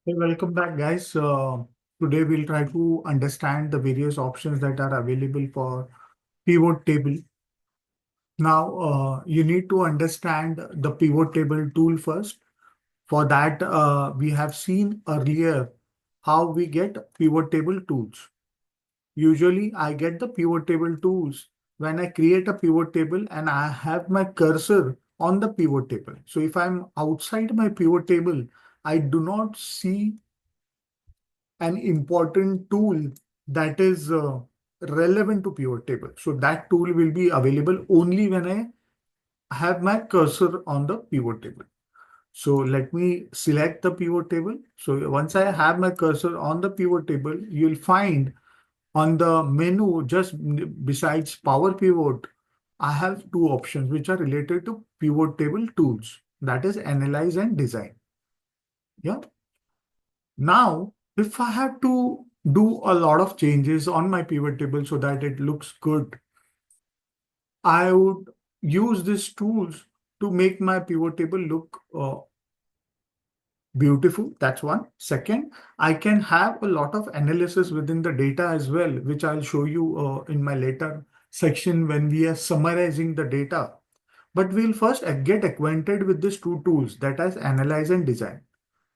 Hey, welcome back, guys. Today we'll try to understand the various options that are available for pivot table. Now, you need to understand the pivot table tool first. For that, we have seen earlier how we get pivot table tools. Usually, I get the pivot table tools when I create a pivot table and I have my cursor on the pivot table. So if I'm outside my pivot table, I do not see an important tool that is relevant to pivot table. So that tool will be available only when I have my cursor on the pivot table. So let me select the pivot table. So once I have my cursor on the pivot table, you'll find on the menu just besides Power Pivot, I have two options which are related to pivot table tools. That is Analyze and Design. Yeah. Now, if I have to do a lot of changes on my pivot table so that it looks good, I would use these tools to make my pivot table look beautiful. That's one. Second, I can have a lot of analysis within the data as well, which I'll show you in my later section when we are summarizing the data. But we'll first get acquainted with these two tools, that is Analyze and Design.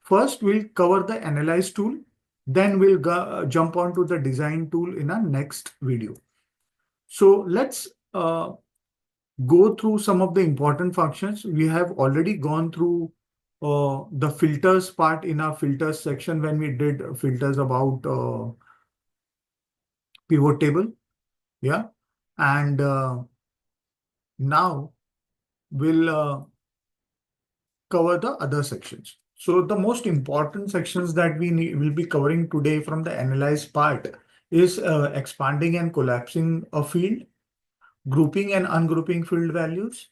First, we'll cover the Analyze tool, then we'll jump on to the Design tool in our next video. So let's go through some of the important functions. We have already gone through the filters part in our filters section when we did filters about pivot table. Yeah. And now we'll cover the other sections. So the most important sections that will be covering today from the analyze part is expanding and collapsing a field, grouping and ungrouping field values,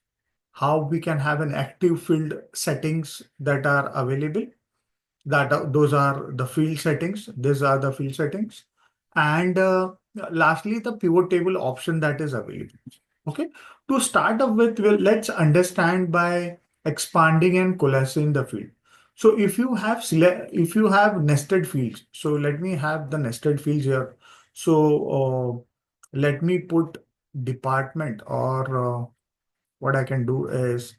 how we can have an active field settings that are available. Those are the field settings. These are the field settings. And lastly, the pivot table option that is available. Okay. To start off with, let's understand by expanding and collapsing the field. So if you have nested fields, so let me have the nested fields here. So let me put department or what I can do is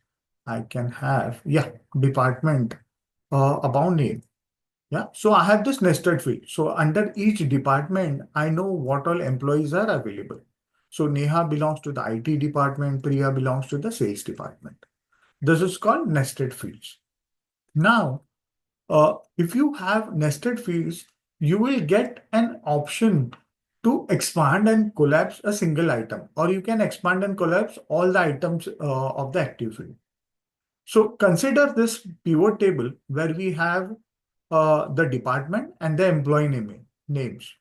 I can have, yeah, department about name. Yeah, so I have this nested field. So under each department, I know what all employees are available. So Neha belongs to the IT department, Priya belongs to the sales department. This is called nested fields. Now, if you have nested fields, you will get an option to expand and collapse a single item, or you can expand and collapse all the items of the active field. So consider this pivot table where we have the department and the employee names.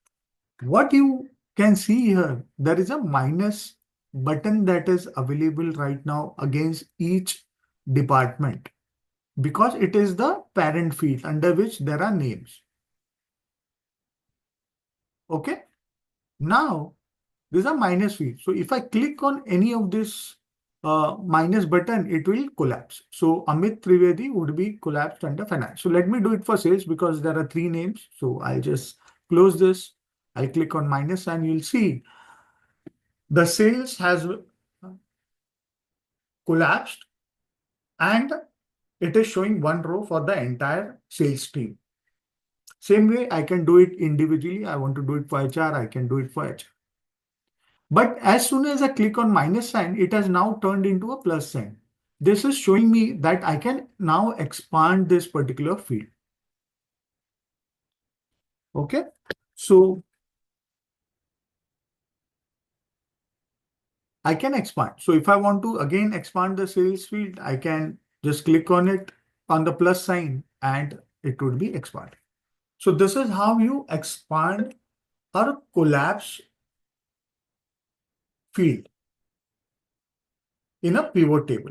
What you can see here, there is a minus button that is available right now against each department because it is the parent field under which there are names. Okay. Now, these are minus field. So if I click on any of this minus button, it will collapse. So Amit Trivedi would be collapsed under finance. So let me do it for sales because there are three names. So I'll just close this. I'll click on minus and you'll see the sales has collapsed and it is showing one row for the entire sales team. Same way, I can do it individually. I want to do it for HR. I can do it for HR. But as soon as I click on minus sign, it has now turned into a plus sign. This is showing me that I can now expand this particular field. Okay. So I can expand. So if I want to again expand the sales field, I can just click on it on the plus sign and it would be expanded. So this is how you expand or collapse field in a pivot table.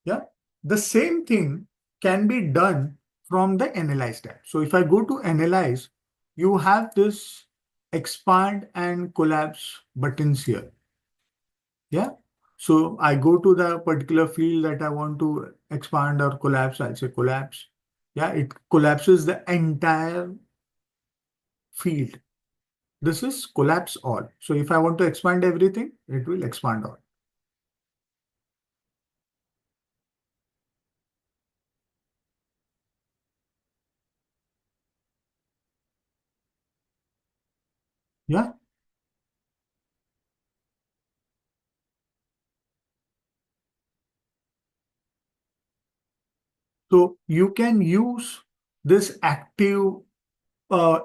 Yeah. The same thing can be done from the Analyze tab. So if I go to Analyze, you have this expand and collapse buttons here. Yeah. So I go to the particular field that I want to expand or collapse. I'll say collapse. Yeah, it collapses the entire field. This is collapse all. So if I want to expand everything, it will expand all. Yeah. So you can use this active uh,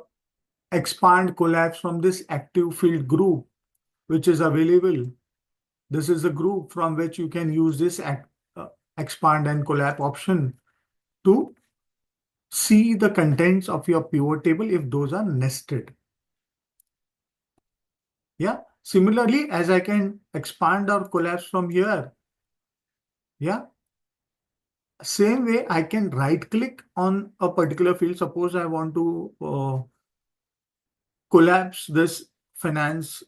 expand collapse from this active field group, which is available. This is the group from which you can use this expand and collapse option to see the contents of your pivot table if those are nested. Yeah. Similarly, as I can expand or collapse from here. Yeah. Same way, I can right click on a particular field. Suppose I want to collapse this finance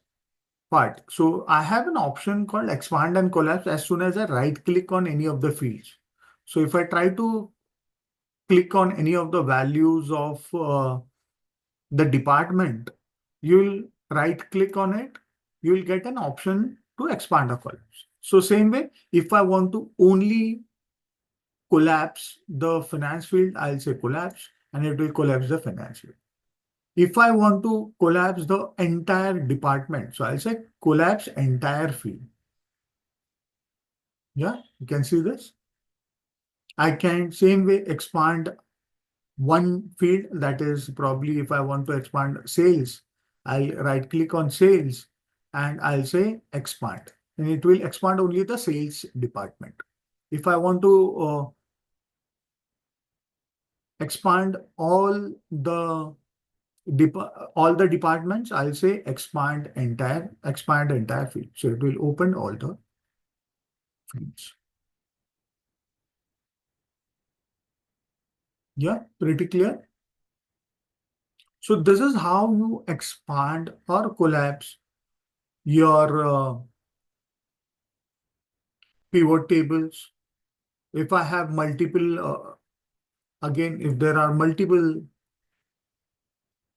part. So I have an option called expand and collapse as soon as I right click on any of the fields. So if I try to click on any of the values of the department, you'll right click on it, you'll get an option to expand or collapse. So same way, if I want to only collapse the finance field, I'll say collapse and it will collapse the finance field. If I want to collapse the entire department, so I'll say collapse entire field. Yeah, you can see this. I can same way expand one field, that is probably if I want to expand sales, I'll right click on sales and I'll say expand and it will expand only the sales department. If I want to expand all the departments, I'll say expand entire field. So it will open all the fields. Yeah, pretty clear. So this is how you expand or collapse your pivot tables. If I have multiple, again, if there are multiple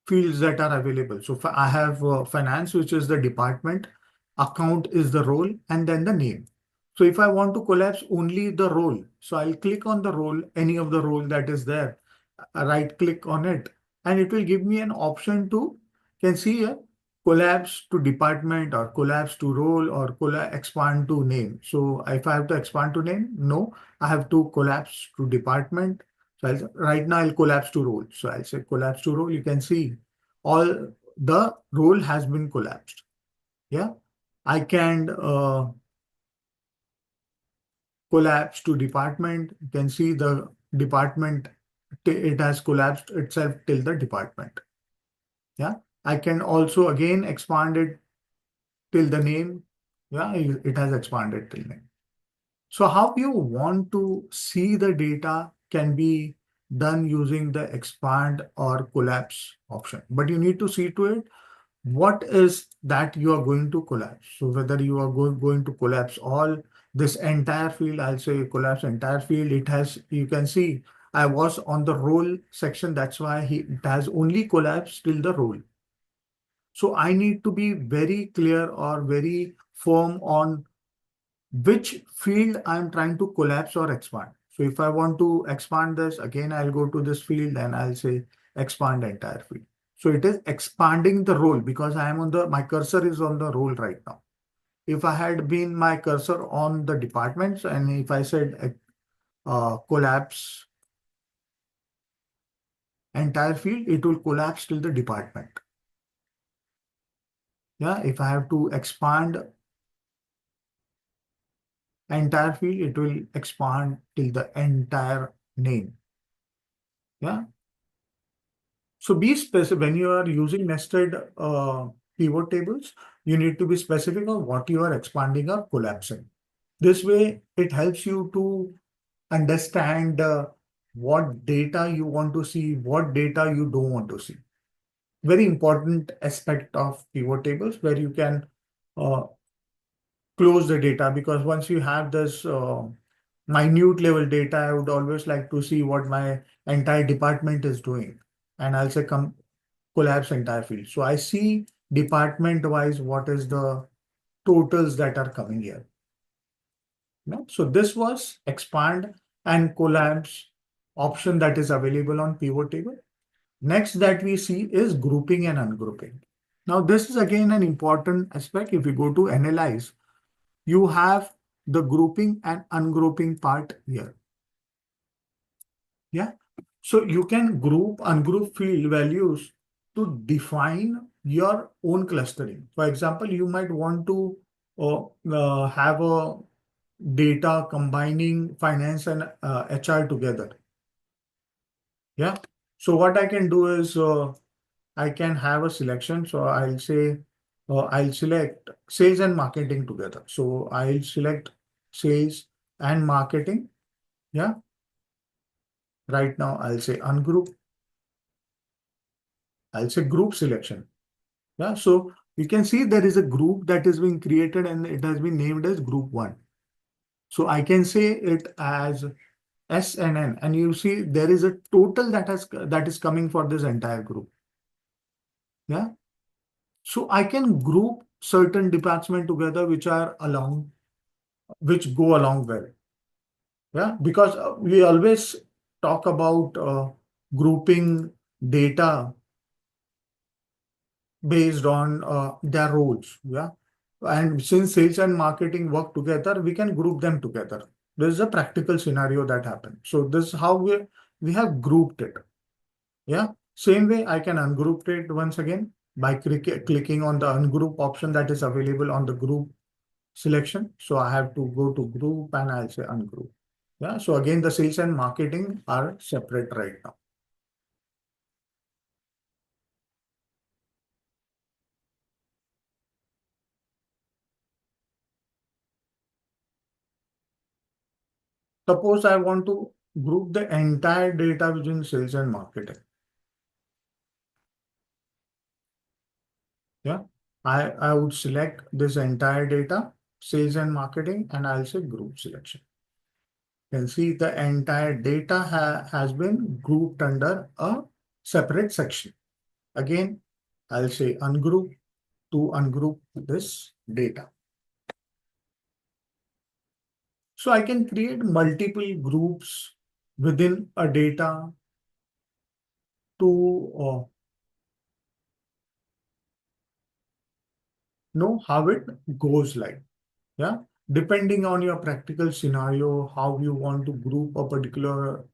fields that are available. So I have finance, which is the department, account is the role, and then the name. So if I want to collapse only the role, so I'll click on the role, any of the role that is there, right click on it, and it will give me an option to, can see here, collapse to department or collapse to role or expand to name. So if I have to expand to name, no, I have to collapse to department. So right now I'll collapse to role. So I'll say collapse to role. You can see all the role has been collapsed. Yeah. I can collapse to department. You can see the department, it has collapsed itself till the department. Yeah. I can also again expand it till the name. Yeah, it has expanded till name. So how you want to see the data can be done using the expand or collapse option. But you need to see to it what is that you are going to collapse. So whether you are going to collapse all this entire field, I'll say collapse entire field. It has, you can see I was on the role section. That's why it has only collapsed till the role. So I need to be very clear or very firm on which field I'm trying to collapse or expand. So if I want to expand this, again, I'll go to this field and I'll say expand entire field. So it is expanding the role because I am on my cursor is on the role right now. If I had been my cursor on the departments and if I said collapse entire field, it will collapse till the department. Yeah, if I have to expand entire field, it will expand till the entire name. Yeah. So be specific when you are using nested pivot tables, you need to be specific on what you are expanding or collapsing. This way, it helps you to understand what data you want to see, what data you don't want to see. Very important aspect of pivot tables where you can uh, close the data, because once you have this minute level data, I would always like to see what my entire department is doing. And I'll say come collapse entire field. So I see department wise what is the totals that are coming here. No? So this was expand and collapse option that is available on pivot table. Next that we see is grouping and ungrouping. Now this is again an important aspect. If you go to analyze, you have the grouping and ungrouping part here. Yeah. So you can group, ungroup field values to define your own clustering. For example, you might want to have a data combining finance and HR together. Yeah. So what I can do is I can have a selection. So I'll say I'll select sales and marketing together. So I'll select sales and marketing. Yeah. Right now I'll say ungroup. I'll say group selection. Yeah. So you can see there is a group that is being created and it has been named as group one. So I can say it as S and N, and you see there is a total that is coming for this entire group. Yeah. So I can group certain departments together which go along well. Yeah, because we always talk about grouping data based on their roles. Yeah. And since sales and marketing work together, we can group them together. This is a practical scenario that happened. So this is how we have grouped it. Yeah. Same way I can ungroup it once again by clicking on the ungroup option that is available on the group selection. So I have to go to group and I'll say ungroup. Yeah. So again, the sales and marketing are separate right now. Suppose I want to group the entire data within sales and marketing. Yeah. I would select this entire data, sales and marketing, and I'll say group selection. You can see the entire data has been grouped under a separate section. Again, I'll say ungroup to ungroup this data. So I can create multiple groups within a data to know how it goes like. Yeah. Depending on your practical scenario, how you want to group a particular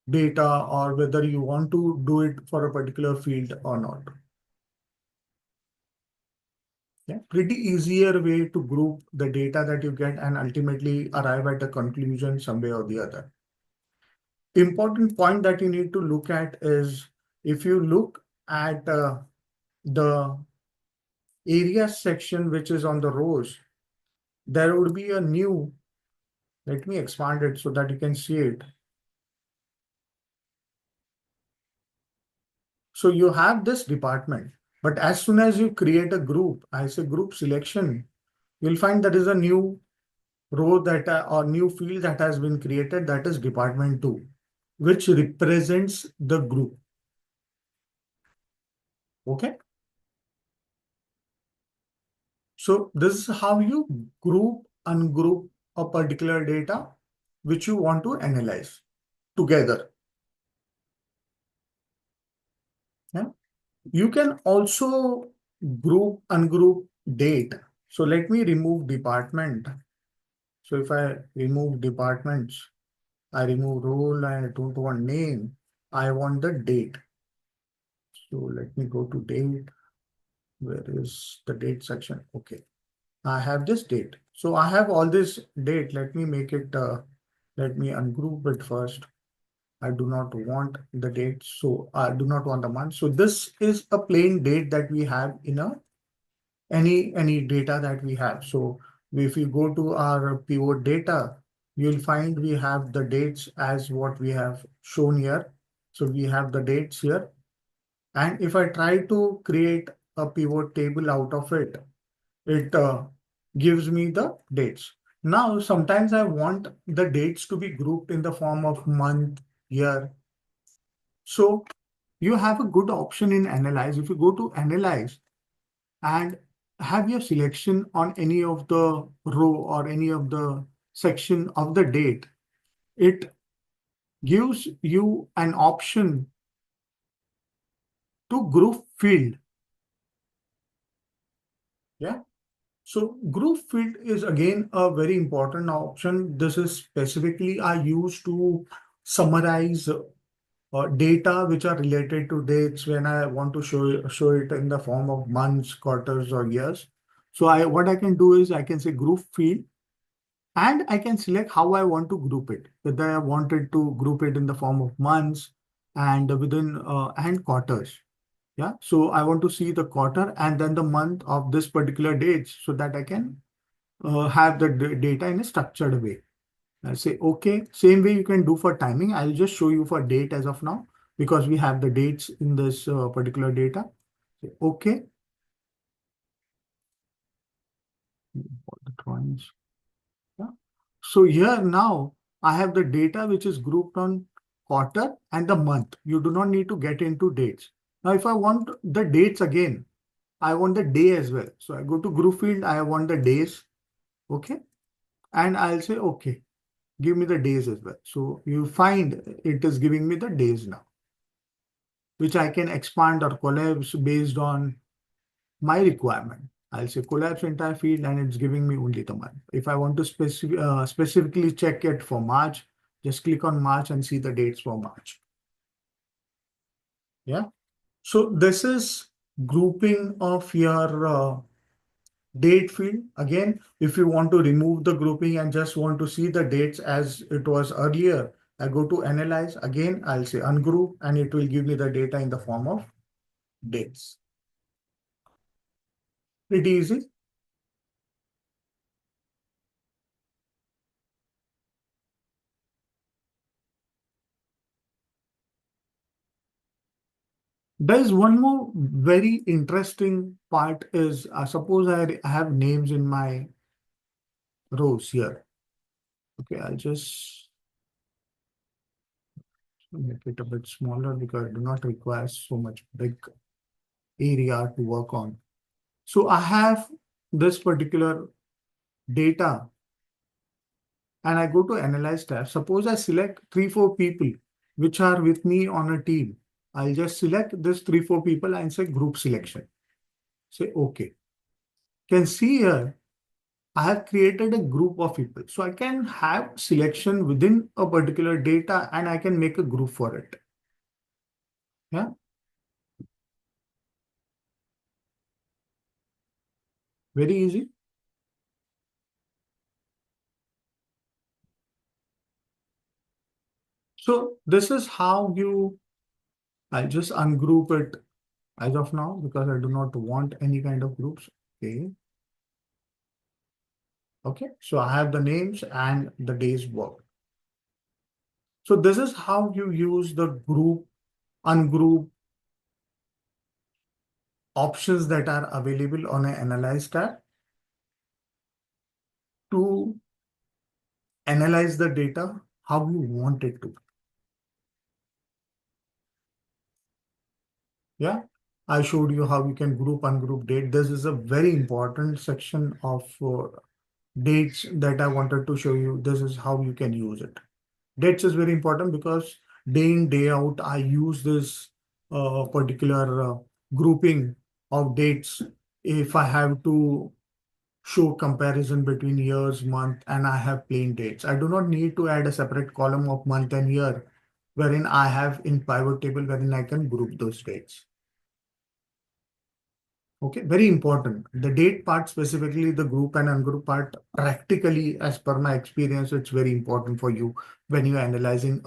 data or whether you want to do it for a particular field or not. Yeah. Pretty easier way to group the data that you get and ultimately arrive at a conclusion some way or the other. Important point that you need to look at is if you look at the area section, which is on the rows, there would be a new, let me expand it so that you can see it. So you have this department, but as soon as you create a group, I say group selection, you'll find there is a new row that or new field that has been created, that is department 2, which represents the group. Okay. So this is how you group, ungroup a particular data which you want to analyze together. Yeah. You can also group, ungroup date. So let me remove department. So if I remove departments, I remove role, I don't want name, I want the date. So let me go to date. Where is the date section? Okay. I have this date. So I have all this date. Let me make it, let me ungroup it first. I do not want the date. So I do not want the month. So this is a plain date that we have in a any data that we have. So if you go to our pivot data, you'll find we have the dates as what we have shown here. So we have the dates here. And if I try to create a pivot table out of it, it gives me the dates. Now, sometimes I want the dates to be grouped in the form of month, year. So you have a good option in Analyze. If you go to Analyze and have your selection on any of the row or any of the section of the date, it gives you an option to group field. Yeah. So group field is again a very important option. This is specifically I use to summarize data which are related to dates when I want to show it in the form of months, quarters, or years. So what I can do is I can say group field, and I can select how I want to group it. Whether I wanted to group it in the form of months and within and quarters. Yeah. So I want to see the quarter and then the month of this particular dates so that I can have the data in a structured way. I'll say, okay, same way you can do for timing. I'll just show you for date as of now because we have the dates in this particular data. Say, okay. For the drawings. Yeah. So here now I have the data which is grouped on quarter and the month. You do not need to get into dates. Now, if I want the dates again, I want the day as well. So I go to group field, I want the days. Okay. And I'll say, okay, give me the days as well. So you find it is giving me the days now, which I can expand or collapse based on my requirement. I'll say collapse entire field and it's giving me only the month. If I want to specifically check it for March, just click on March and see the dates for March. Yeah. So this is grouping of your date field. Again, if you want to remove the grouping and just want to see the dates as it was earlier, I go to Analyze. Again, I'll say ungroup and it will give me the data in the form of dates. Pretty easy. There's one more very interesting part is suppose I have names in my rows here. Okay, I'll just make it a bit smaller because I do not require so much big area to work on. So I have this particular data and I go to Analyze tab. Suppose I select 3-4 people which are with me on a team. I'll just select this 3-4 people and say group selection. Say okay. Can see here I have created a group of people. So I can have selection within a particular data and I can make a group for it. Yeah. Very easy. So this is how I'll just ungroup it as of now because I do not want any kind of groups. Okay. Okay. So I have the names and the days work. So this is how you use the group, ungroup options that are available on an Analyze tab to analyze the data how you want it to. Yeah, I showed you how you can group, ungroup date. This is a very important section of dates that I wanted to show you. This is how you can use it. Dates is very important because day in, day out, I use this particular grouping of dates if I have to show comparison between years, month, and I have plain dates. I do not need to add a separate column of month and year, wherein I have in pivot table wherein I can group those dates. Okay, very important. The date part, specifically the group and ungroup part, practically, as per my experience, it's very important for you when you're analyzing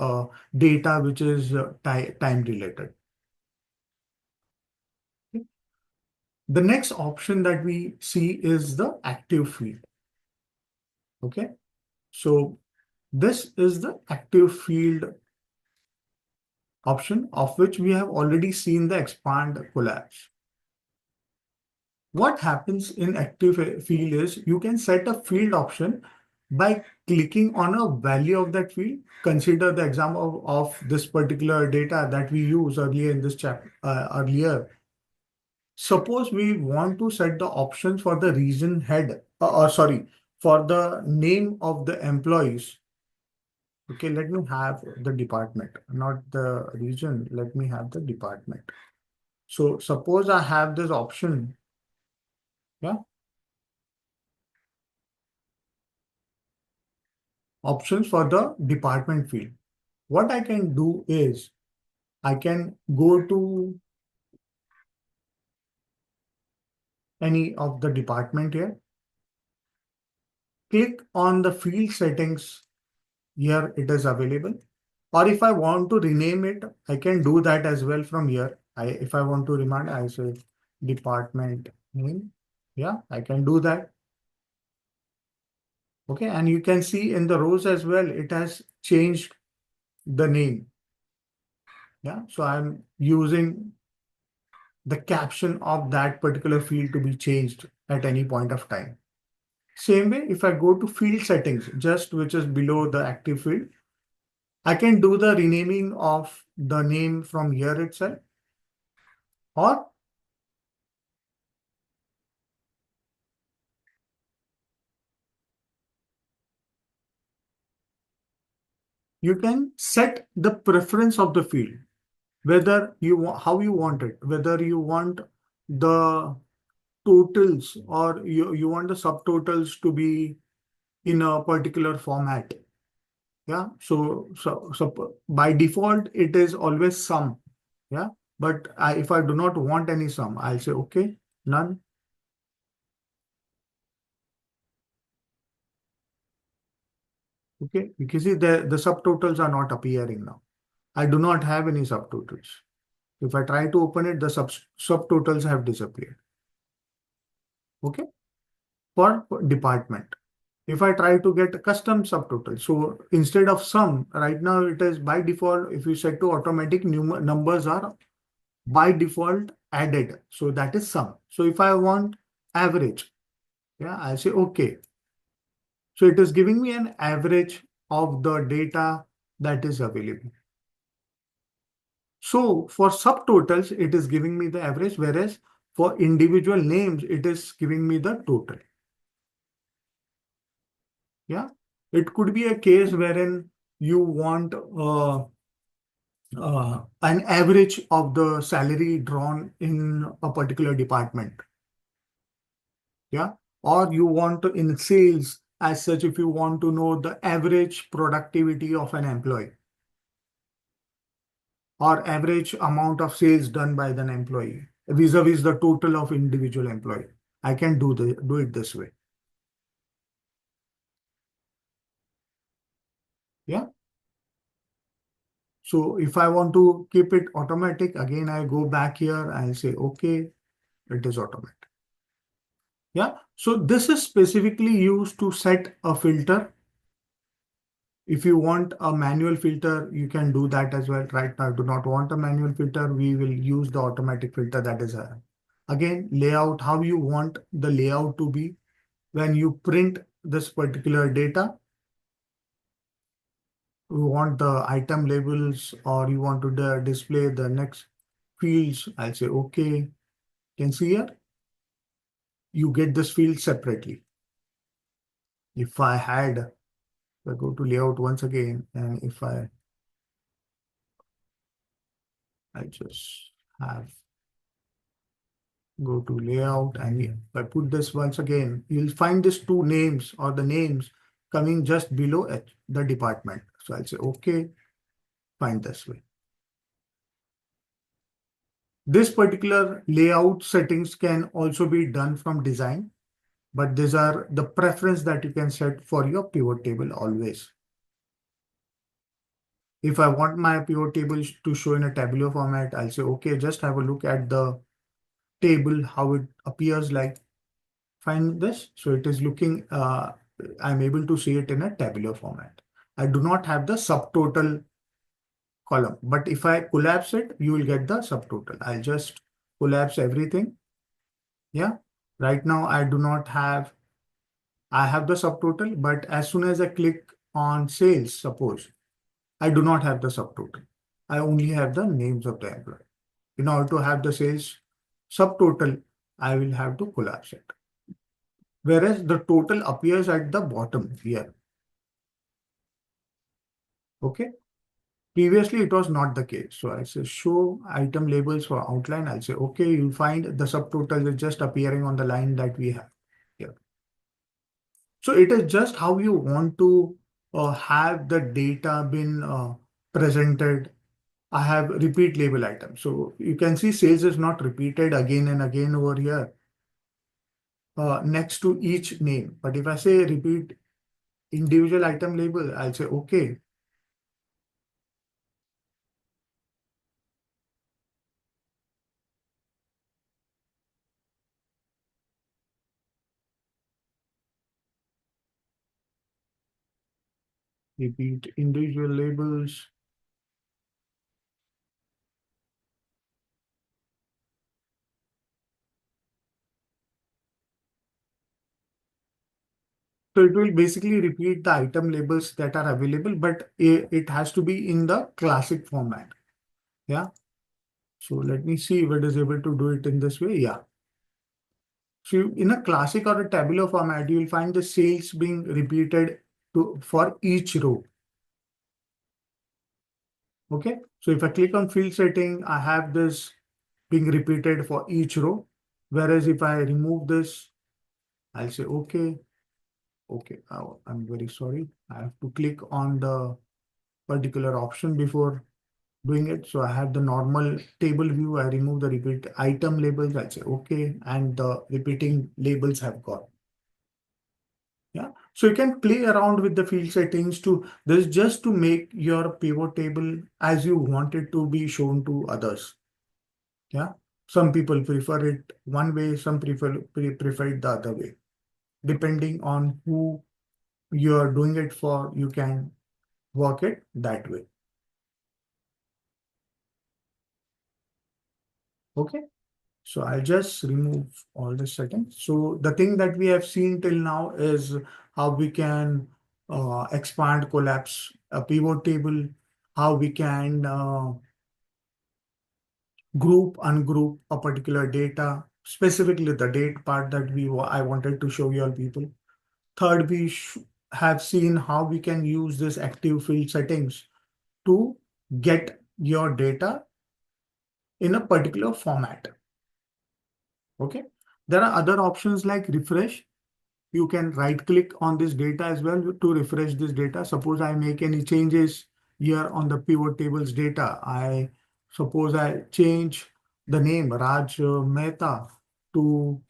data which is time related. Okay. The next option that we see is the active field. Okay, so this is the active field option of which we have already seen the expand collapse. What happens in active field is you can set a field option by clicking on a value of that field. Consider the example of this particular data that we use earlier in this chapter earlier. Suppose we want to set the options for the region head, or sorry, for the name of the employees. Okay, let me have the department, not the region. Let me have the department. So suppose I have this option. Yeah, options for the department field. What I can do is I can go to any of the department here, click on the field settings. Here it is available. Or if I want to rename it, I can do that as well from here. If I want to remind, I say department name. Yeah, I can do that. Okay, and you can see in the rows as well, it has changed the name. Yeah, so I'm using the caption of that particular field to be changed at any point of time. Same way, if I go to field settings, just which is below the active field, I can do the renaming of the name from here itself, or you can set the preference of the field, whether you how you want it, whether you want the totals or you want the subtotals to be in a particular format. Yeah, so by default it is always sum. Yeah, but if I do not want any sum, I'll say okay, none. Okay, you can see the subtotals are not appearing now. I do not have any subtotals. If I try to open it, the subtotals have disappeared. Okay, for department. If I try to get a custom subtotal, so instead of sum, right now it is by default, if you set to automatic, numbers are by default added. So that is sum. So if I want average, yeah, I say okay. So it is giving me an average of the data that is available. So for subtotals, it is giving me the average, whereas for individual names, it is giving me the total. Yeah, it could be a case wherein you want an average of the salary drawn in a particular department. Yeah, or you want to in sales as such, if you want to know the average productivity of an employee or average amount of sales done by an employee vis-a-vis the total of individual employee. I can do it this way. Yeah. So if I want to keep it automatic, again, I go back here, I'll say, okay, it is automatic. Yeah. So this is specifically used to set a filter. If you want a manual filter, you can do that as well. Right now, I do not want a manual filter. We will use the automatic filter that is again, layout, how you want the layout to be when you print this particular data. You want the item labels or you want to display the next fields. I'll say, okay, you can see here, you get this field separately. If I go to layout once again, and if I just have go to layout and if I put this once again, you'll find these two names or the names coming just below it, the department. So I'll say, okay, find this way. This particular layout settings can also be done from design, but these are the preference that you can set for your pivot table always. If I want my pivot table to show in a tabular format, I'll say, okay, just have a look at the table, how it appears like. Find this. So it is looking, I'm able to see it in a tabular format. I do not have the subtotal column, but if I collapse it, you will get the subtotal. I'll just collapse everything. Yeah. Right now, I have the subtotal, but as soon as I click on sales, suppose, I do not have the subtotal. I only have the names of the employee. In order to have the sales subtotal, I will have to collapse it. Whereas the total appears at the bottom here. Okay. Previously, it was not the case. So I say show item labels for outline. I'll say, okay, you'll find the subtotal is just appearing on the line that we have here. So it is just how you want to have the data been presented. I have repeat label items. So you can see sales is not repeated again and again over here next to each name. But if I say repeat individual item label, I'll say, okay, repeat individual labels. So it will basically repeat the item labels that are available, but it has to be in the classic format. Yeah. So let me see if it is able to do it in this way. Yeah. So in a classic or a tabular format, you will find the sales being repeated for each row. Okay. So if I click on field setting, I have this being repeated for each row. Whereas if I remove this, I'll say, okay, okay. Oh, I'm very sorry. I have to click on the particular option before doing it. So I have the normal table view. I remove the repeat item labels. I say, okay. And the repeating labels have gone. Yeah. So you can play around with the field settings to this just to make your pivot table as you want it to be shown to others. Yeah. Some people prefer it one way, some prefer it the other way. Depending on who you're doing it for, you can work it that way. Okay. So I'll just remove all the settings. So the thing that we have seen till now is how we can expand, collapse a pivot table, how we can group, ungroup a particular data, specifically the date part that I wanted to show you all people. Third, we have seen how we can use this active field settings to get your data in a particular format. Okay. There are other options like refresh. You can right click on this data as well to refresh this data. Suppose I make any changes here on the pivot tables data. Suppose I change the name Raj Mehta to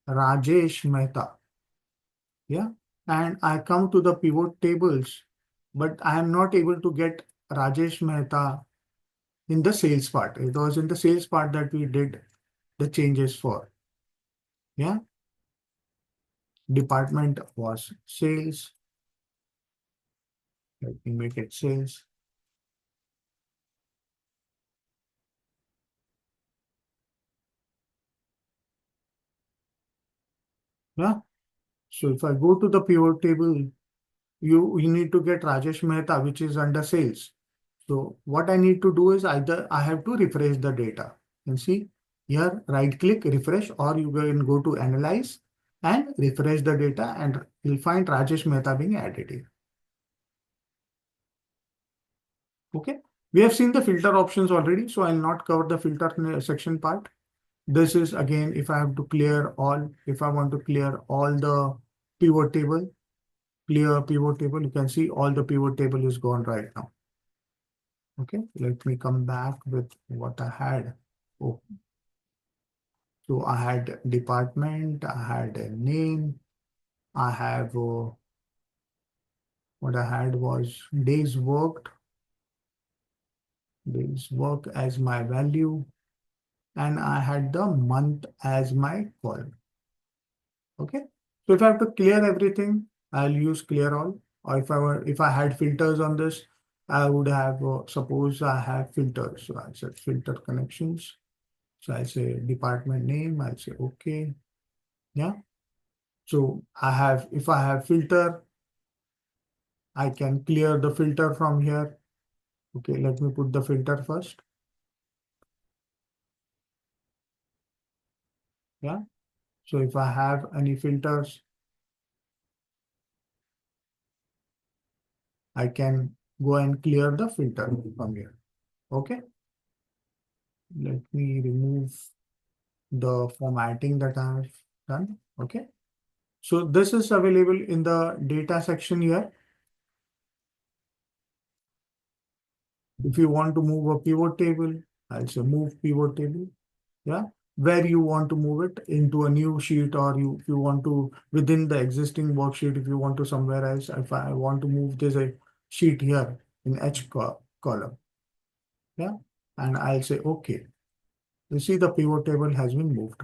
Rajesh Mehta. Yeah. And I come to the pivot tables, but I am not able to get Rajesh Mehta in the sales part. It was in the sales part that we did the changes for. Yeah. Department was sales. Let me make it sales. Yeah. So if I go to the pivot table, you need to get Rajesh Mehta, which is under sales. So what I need to do is either I have to refresh the data. And see here, right click, refresh, or you can go to analyze and refresh the data and you'll find Rajesh Mehta being added here. Okay. We have seen the filter options already, so I'll not cover the filter section part. This is again, if I have to clear all, if I want to clear all the pivot table, clear pivot table, you can see all the pivot table is gone right now. Okay, let me come back with what I had. Oh, so I had department, I had a name, I have what I had was days work as my value, and I had the month as my column. Okay, so if I have to clear everything, I'll use clear all. Or if I had filters on this, I would have suppose I have filters. So I said filter connections. So I'll say department name, I'll say okay. Yeah. So if I have filter, I can clear the filter from here. Okay, let me put the filter first. Yeah. So if I have any filters, I can go and clear the filter from here. Okay. Let me remove the formatting that I have done. Okay. So this is available in the data section here. If you want to move a pivot table, I'll say move pivot table. Yeah. Where you want to move it into a new sheet, or if you want to within the existing worksheet, if you want to somewhere else, if I want to move this a sheet here in column. Yeah. And I'll say okay. You see the pivot table has been moved.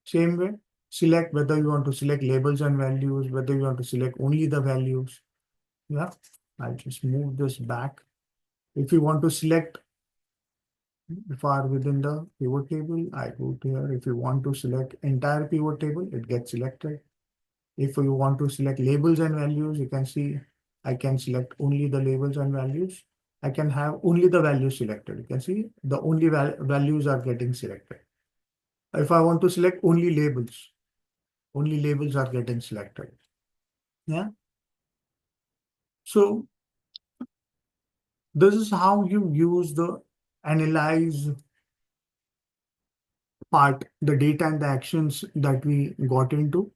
Same way, select whether you want to select labels and values, whether you want to select only the values. Yeah, I'll just move this back. If you want to select far within the pivot table, I go to here. If you want to select entire pivot table, it gets selected. If you want to select labels and values, you can see I can select only the labels and values. I can have only the values selected. You can see the only values are getting selected. If I want to select only labels are getting selected. Yeah. So this is how you use the analyze part, the data and the actions that we got into.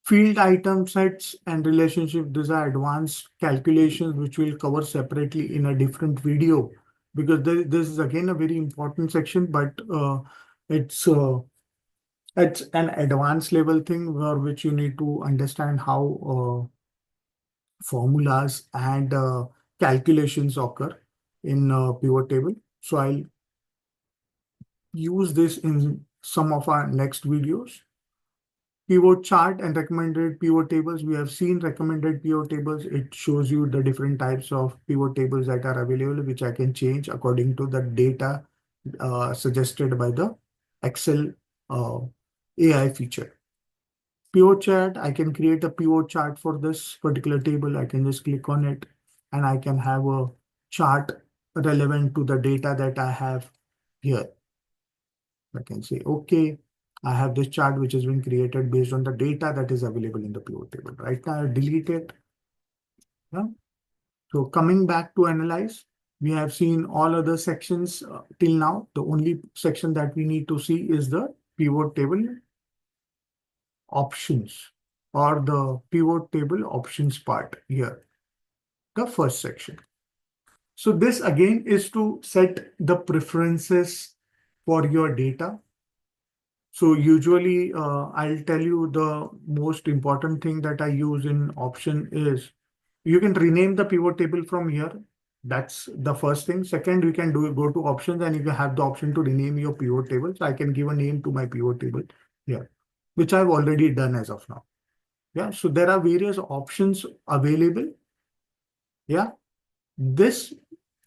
Field item sets and relationship. These are advanced calculations which we'll cover separately in a different video, because this is again a very important section, but it's uh, it's an advanced level thing where which you need to understand how formulas and calculations occur in pivot table. So I'll use this in some of our next videos. Pivot chart and recommended pivot tables. We have seen recommended pivot tables. It shows you the different types of pivot tables that are available, which I can change according to the data suggested by the Excel uh, AI feature. Pivot chart, I can create a pivot chart for this particular table. I can just click on it and I can have a chart relevant to the data that I have here. I can say, okay, I have this chart which has been created based on the data that is available in the pivot table. Right now, I delete it. Yeah. So coming back to analyze, we have seen all other sections till now. The only section that we need to see is the pivot table options, or the pivot table options part here, the first section. So this again is to set the preferences for your data. So usually I'll tell you the most important thing that I use in option is you can rename the pivot table from here. That's the first thing. Second, you can go to options and you can have the option to rename your pivot table. So I can give a name to my pivot table here, which I've already done as of now. Yeah. So there are various options available. Yeah. This,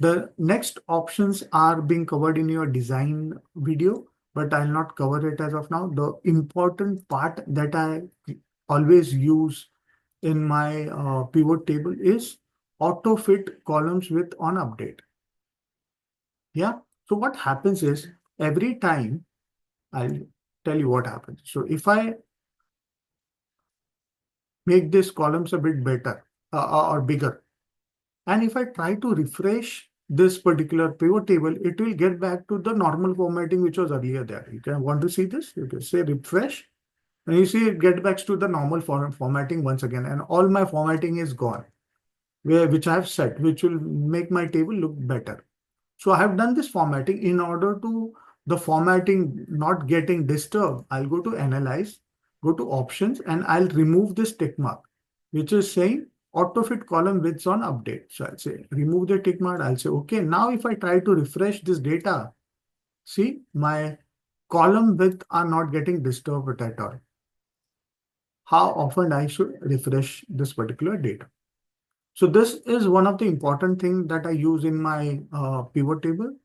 the next options are being covered in your design video, but I'll not cover it as of now. The important part that I always use in my pivot table is auto fit columns with on update. Yeah. So what happens is every time I'll tell you what happens. So if I make these columns a bit better or bigger, and if I try to refresh this particular pivot table, it will get back to the normal formatting which was earlier there. You can want to see this. You can say refresh, and you see it get back to the normal formatting once again, and all my formatting is gone, which I have set, which will make my table look better. So I have done this formatting in order to the formatting not getting disturbed. I'll go to analyze, go to options, and I'll remove this tick mark, which is saying auto fit column widths on update. So I'll say remove the tick mark. I'll say, okay, now if I try to refresh this data, see my column width are not getting disturbed at all. How often I should refresh this particular data? So this is one of the important things that I use in my pivot table.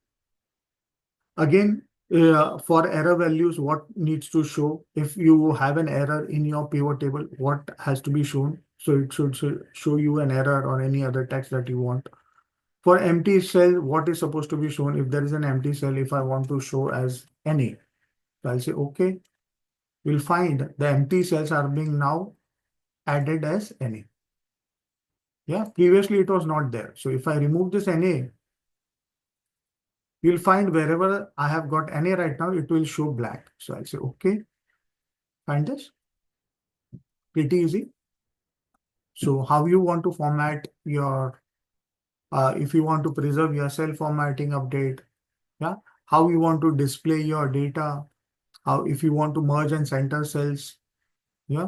Again, for error values, what needs to show? If you have an error in your pivot table, what has to be shown? So it should show you an error or any other text that you want. For empty cell, what is supposed to be shown? If there is an empty cell, if I want to show as any, so I'll say okay. You'll find the empty cells are being now added as NA. Yeah, previously it was not there. So if I remove this NA, you'll find wherever I have got NA right now, it will show black. So I'll say okay. Find this. Pretty easy. So how you want to format your, if you want to preserve your cell formatting update, yeah, how you want to display your data, how if you want to merge and center cells, yeah.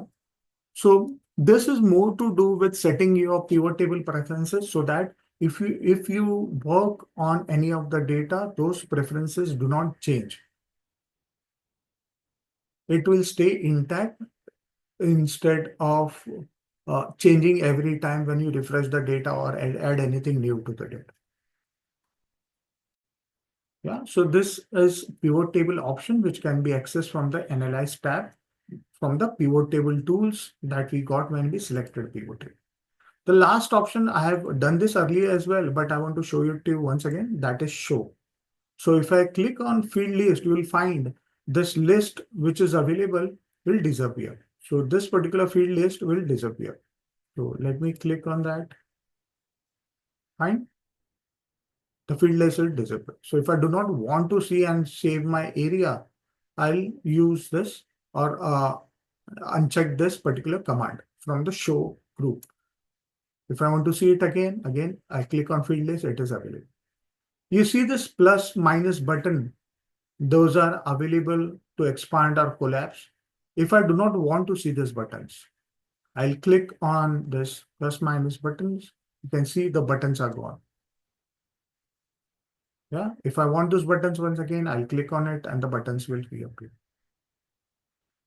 So this is more to do with setting your pivot table preferences so that if you work on any of the data, those preferences do not change. It will stay intact instead of changing every time when you refresh the data or add anything new to the data. Yeah, so this is pivot table option, which can be accessed from the Analyze tab from the pivot table tools that we got when we selected pivot table. The last option, I have done this earlier as well, but I want to show it to you once again, that is show. So if I click on field list, you will find this list which is available will disappear. So this particular field list will disappear. So let me click on that. Fine. The field list will disappear. So if I do not want to see and save my area, I'll use this or uncheck this particular command from the show group. If I want to see it again, I click on field list, it is available. You see this plus minus button. Those are available to expand or collapse. If I do not want to see these buttons, I'll click on this plus minus buttons. You can see the buttons are gone. Yeah. If I want those buttons once again, I'll click on it and the buttons will reappear.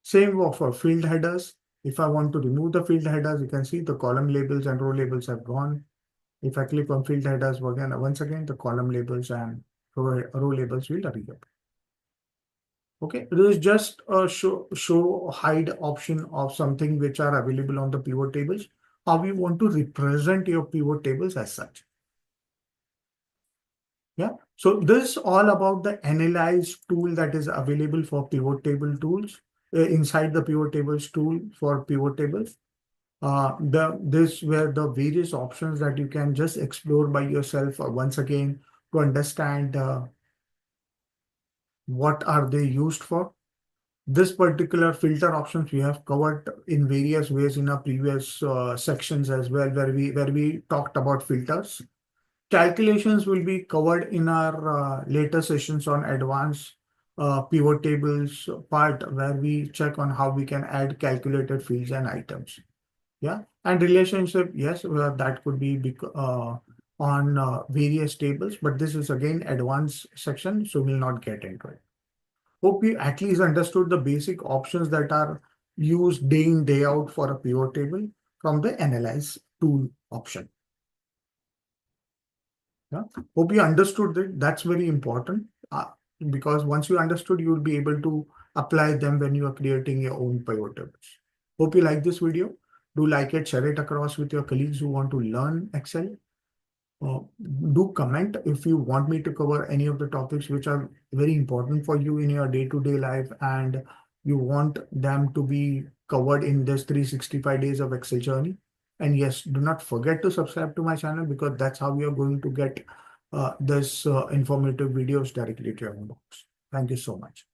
Same for field headers. If I want to remove the field headers, you can see the column labels and row labels have gone. If I click on field headers again, once again, the column labels and row labels will appear. Okay, this is just a show hide option of something which are available on the pivot tables. How you want to represent your pivot tables as such. Yeah, so this is all about the analyze tool that is available for pivot table tools inside the pivot tables tool for pivot tables. This were the various options that you can just explore by yourself once again to understand what are they used for. This particular filter options we have covered in various ways in our previous sections as well, where we talked about filters. Calculations will be covered in our later sessions on advanced pivot tables part, where we check on how we can add calculated fields and items. Yeah, and relationship, yes, that could be on various tables, but this is again advanced section, so we'll not get into it. Hope you at least understood the basic options that are used day in, day out for a pivot table from the Analyze tool option. Yeah. Hope you understood that. That's very important because once you understood, you will be able to apply them when you are creating your own pivot tables. Hope you like this video. Do like it, share it across with your colleagues who want to learn Excel. Do comment if you want me to cover any of the topics which are very important for you in your day-to-day life and you want them to be covered in this 365 days of Excel journey. And yes, do not forget to subscribe to my channel because that's how we are going to get this informative videos directly to your inbox. Thank you so much.